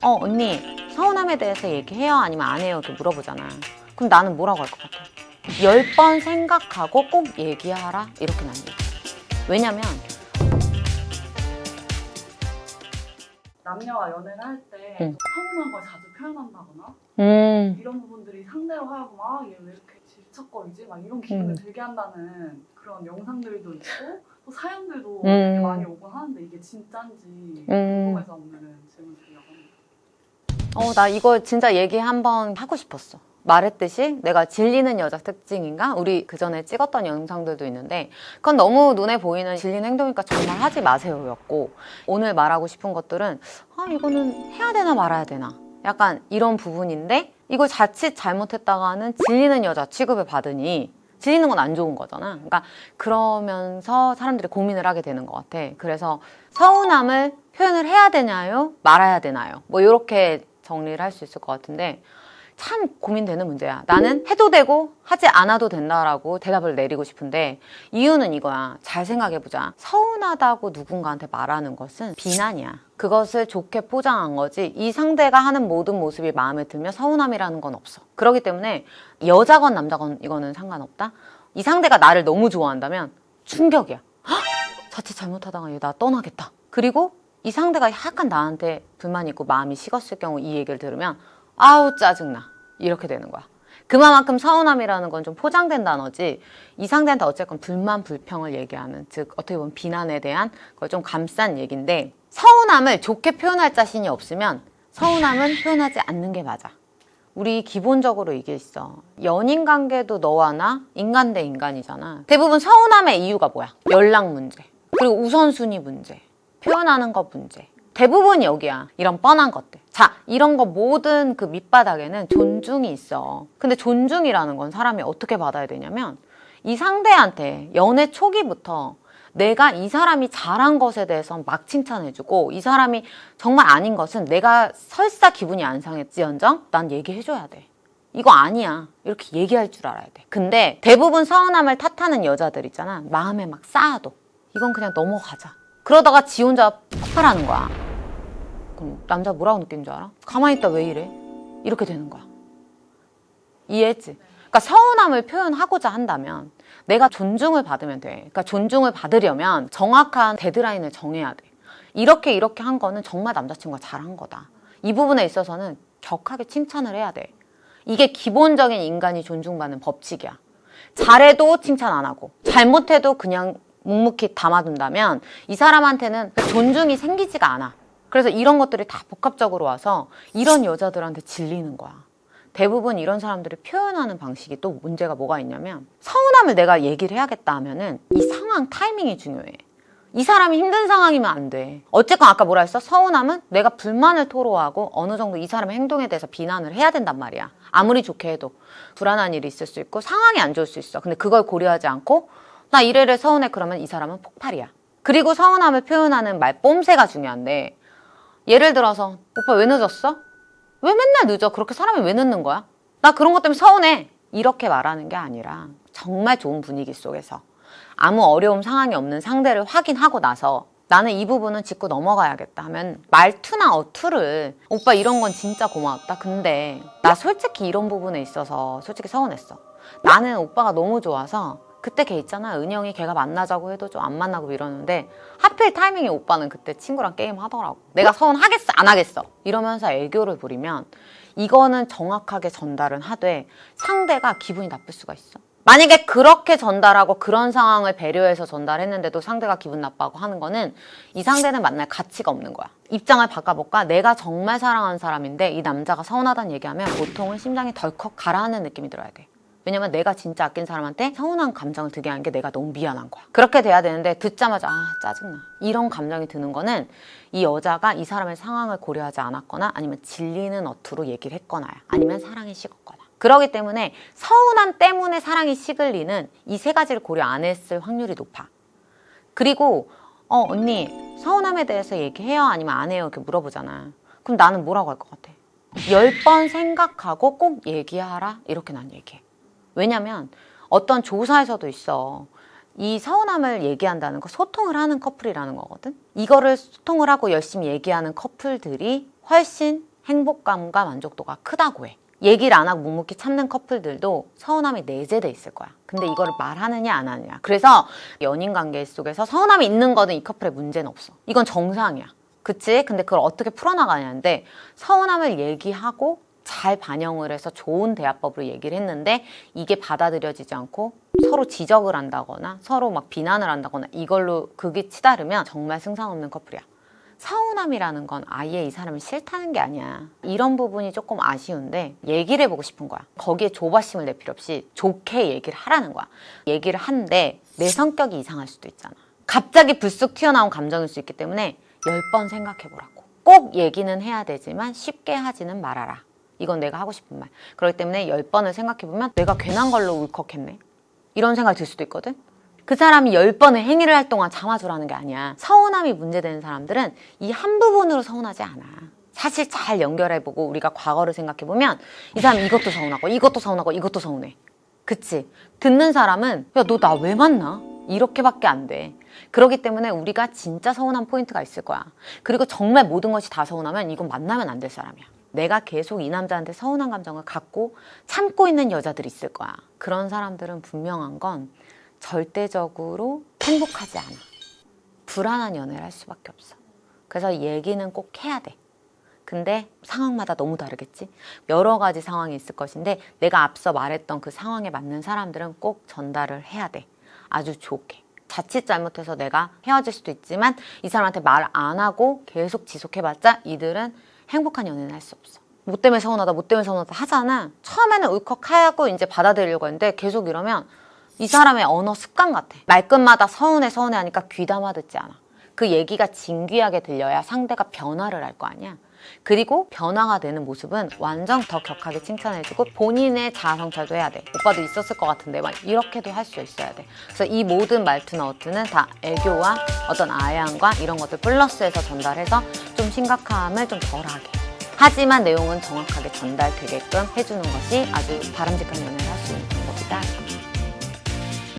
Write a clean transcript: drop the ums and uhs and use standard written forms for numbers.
언니 서운함에 대해서 얘기해요? 아니면 안 해요? 이렇게 물어보잖아. 그럼 나는 뭐라고 할 것 같아? 10번 생각하고 꼭 얘기하라? 이렇게 난 얘기해. 왜냐면 남녀가 연애를 할 때 응. 서운한 걸 자주 표현한다거나 이런 부분들이 상대로 하여금 얘 왜 이렇게 질척거리지? 막 이런 기분을 들게 한다는 그런 영상들도 있고 또 사연들도 되게 많이 오곤 하는데 이게 진짠지 궁금해서 오늘은 질문 드리려고 합니다. 나 이거 진짜 얘기 한번 하고 싶었어. 말했듯이 내가 질리는 여자 특징인가? 우리 그 전에 찍었던 영상들도 있는데 그건 너무 눈에 보이는 질리는 행동이니까 정말 하지 마세요 였고, 오늘 말하고 싶은 것들은 이거는 해야 되나 말아야 되나 약간 이런 부분인데, 이걸 자칫 잘못했다가는 질리는 여자 취급을 받으니 질리는 건 안 좋은 거잖아. 그러니까 그러면서 사람들이 고민을 하게 되는 것 같아. 그래서 서운함을 표현을 해야 되나요? 말아야 되나요? 뭐 이렇게 정리를 할 수 있을 것 같은데, 참 고민되는 문제야. 나는 해도 되고 하지 않아도 된다라고 대답을 내리고 싶은데, 이유는 이거야. 잘 생각해보자. 서운하다고 누군가한테 말하는 것은 비난이야. 그것을 좋게 포장한 거지, 이 상대가 하는 모든 모습이 마음에 들면 서운함이라는 건 없어. 그렇기 때문에 여자건 남자건 이거는 상관없다. 이 상대가 나를 너무 좋아한다면 충격이야. 자칫 잘못하다가 얘 나 떠나겠다. 그리고 이 상대가 약간 나한테 불만이 있고 마음이 식었을 경우 이 얘기를 들으면 아우 짜증나, 이렇게 되는 거야. 그만큼 서운함이라는 건 좀 포장된 단어지, 이 상대한테 어쨌건 불만 불평을 얘기하는, 즉 어떻게 보면 비난에 대한 걸 좀 감싼 얘기인데, 서운함을 좋게 표현할 자신이 없으면 서운함은 표현하지 않는 게 맞아. 우리 기본적으로 이게 있어. 연인 관계도 너와 나 인간 대 인간이잖아. 대부분 서운함의 이유가 뭐야? 연락 문제, 그리고 우선순위 문제, 표현하는 것 문제. 대부분 여기야. 이런 뻔한 것들. 자, 이런 거 모든 그 밑바닥에는 존중이 있어. 근데 존중이라는 건 사람이 어떻게 받아야 되냐면, 이 상대한테 연애 초기부터 내가 이 사람이 잘한 것에 대해서 막 칭찬해주고, 이 사람이 정말 아닌 것은 내가 설사 기분이 안 상했지언정 난 얘기해줘야 돼. 이거 아니야, 이렇게 얘기할 줄 알아야 돼. 근데 대부분 서운함을 탓하는 여자들 있잖아. 마음에 막 쌓아도 이건 그냥 넘어가자. 그러다가 지 혼자 폭발하는 거야. 그럼 남자 뭐라고 느끼는 줄 알아? 가만히 있다 왜 이래? 이렇게 되는 거야. 이해했지? 그러니까 서운함을 표현하고자 한다면 내가 존중을 받으면 돼. 그러니까 존중을 받으려면 정확한 데드라인을 정해야 돼. 이렇게 한 거는 정말 남자친구가 잘한 거다. 이 부분에 있어서는 격하게 칭찬을 해야 돼. 이게 기본적인 인간이 존중받는 법칙이야. 잘해도 칭찬 안 하고 잘못해도 그냥 묵묵히 담아둔다면 이 사람한테는 존중이 생기지가 않아. 그래서 이런 것들이 다 복합적으로 와서 이런 여자들한테 질리는 거야. 대부분 이런 사람들이 표현하는 방식이 또 문제가 뭐가 있냐면, 서운함을 내가 얘기를 해야겠다 하면은 이 상황 타이밍이 중요해. 이 사람이 힘든 상황이면 안 돼. 어쨌건 아까 뭐라 했어? 서운함은 내가 불만을 토로하고 어느 정도 이 사람의 행동에 대해서 비난을 해야 된단 말이야. 아무리 좋게 해도 불안한 일이 있을 수 있고 상황이 안 좋을 수 있어. 근데 그걸 고려하지 않고 나 이래래 서운해 그러면 이 사람은 폭발이야. 그리고 서운함을 표현하는 말 뽐새가 중요한데, 예를 들어서 오빠 왜 늦었어? 왜 맨날 늦어? 그렇게 사람이 왜 늦는 거야? 나 그런 것 때문에 서운해. 이렇게 말하는 게 아니라 정말 좋은 분위기 속에서 아무 어려움 상황이 없는 상대를 확인하고 나서 나는 이 부분은 짚고 넘어가야겠다 하면 말투나 어투를, 오빠 이런 건 진짜 고마웠다. 근데 나 솔직히 이런 부분에 있어서 솔직히 서운했어. 나는 오빠가 너무 좋아서 그때 걔 있잖아, 은영이, 걔가 만나자고 해도 좀 안 만나고 이러는데 하필 타이밍에 오빠는 그때 친구랑 게임 하더라고. 내가 서운하겠어 안 하겠어 이러면서 애교를 부리면 이거는 정확하게 전달은 하되 상대가 기분이 나쁠 수가 있어. 만약에 그렇게 전달하고 그런 상황을 배려해서 전달했는데도 상대가 기분 나빠하고 하는 거는 이 상대는 만날 가치가 없는 거야. 입장을 바꿔볼까? 내가 정말 사랑하는 사람인데 이 남자가 서운하다는 얘기하면 보통은 심장이 덜컥 가라앉는 느낌이 들어야 돼. 왜냐면 내가 진짜 아낀 사람한테 서운한 감정을 들게 하는 게 내가 너무 미안한 거야. 그렇게 돼야 되는데 듣자마자 짜증나, 이런 감정이 드는 거는 이 여자가 이 사람의 상황을 고려하지 않았거나 아니면 질리는 어투로 얘기를 했거나야, 아니면 사랑이 식었거나. 그렇기 때문에 서운함 때문에 사랑이 식을 리는 이 세 가지를 고려 안 했을 확률이 높아. 그리고 언니 서운함에 대해서 얘기해요? 아니면 안 해요? 이렇게 물어보잖아. 그럼 나는 뭐라고 할 것 같아? 10번 생각하고 꼭 얘기하라? 이렇게 난 얘기해. 왜냐면 어떤 조사에서도 있어. 이 서운함을 얘기한다는 거 소통을 하는 커플이라는 거거든. 이거를 소통을 하고 열심히 얘기하는 커플들이 훨씬 행복감과 만족도가 크다고 해. 얘기를 안 하고 묵묵히 참는 커플들도 서운함이 내재돼 있을 거야. 근데 이거를 말하느냐 안 하느냐. 그래서 연인 관계 속에서 서운함이 있는 거는 이 커플의 문제는 없어. 이건 정상이야. 그치? 근데 그걸 어떻게 풀어나가냐는데 서운함을 얘기하고 잘 반영을 해서 좋은 대화법으로 얘기를 했는데 이게 받아들여지지 않고 서로 지적을 한다거나 서로 막 비난을 한다거나 이걸로 극이 치달으면 정말 승산 없는 커플이야. 서운함이라는 건 아예 이 사람이 싫다는 게 아니야. 이런 부분이 조금 아쉬운데 얘기를 해보고 싶은 거야. 거기에 조바심을 낼 필요 없이 좋게 얘기를 하라는 거야. 얘기를 한데 내 성격이 이상할 수도 있잖아. 갑자기 불쑥 튀어나온 감정일 수 있기 때문에 10번 생각해보라고. 꼭 얘기는 해야 되지만 쉽게 하지는 말아라. 이건 내가 하고 싶은 말. 그렇기 때문에 10번을 생각해보면 내가 괜한 걸로 울컥했네. 이런 생각이 들 수도 있거든. 그 사람이 10번의 행위를 할 동안 참아주라는 게 아니야. 서운함이 문제되는 사람들은 이 한 부분으로 서운하지 않아. 사실 잘 연결해보고 우리가 과거를 생각해보면 이 사람 이것도 서운하고 이것도 서운하고 이것도 서운해. 그치? 듣는 사람은 야, 너 나 왜 만나? 이렇게밖에 안 돼. 그렇기 때문에 우리가 진짜 서운한 포인트가 있을 거야. 그리고 정말 모든 것이 다 서운하면 이건 만나면 안 될 사람이야. 내가 계속 이 남자한테 서운한 감정을 갖고 참고 있는 여자들이 있을 거야. 그런 사람들은 분명한 건 절대적으로 행복하지 않아. 불안한 연애를 할 수밖에 없어. 그래서 얘기는 꼭 해야 돼. 근데 상황마다 너무 다르겠지? 여러 가지 상황이 있을 것인데 내가 앞서 말했던 그 상황에 맞는 사람들은 꼭 전달을 해야 돼. 아주 좋게. 자칫 잘못해서 내가 헤어질 수도 있지만 이 사람한테 말 안 하고 계속 지속해봤자 이들은 행복한 연애는 할 수 없어. 뭐 때문에 서운하다, 뭐 때문에 서운하다 하잖아. 처음에는 울컥하고 이제 받아들이려고 했는데 계속 이러면 이 사람의 언어 습관 같아. 말끝마다 서운해 하니까 귀담아 듣지 않아. 그 얘기가 진귀하게 들려야 상대가 변화를 할 거 아니야. 그리고 변화가 되는 모습은 완전 더 격하게 칭찬해주고 본인의 자아 성찰도 해야 돼. 오빠도 있었을 것 같은데 막 이렇게도 할 수 있어야 돼. 그래서 이 모든 말투나 어투는 다 애교와 어떤 아양과 이런 것들 플러스해서 전달해서 좀 심각함을 좀 덜하게. 하지만 내용은 정확하게 전달되게끔 해주는 것이 아주 바람직한 연애를 할 수 있는 방법이다.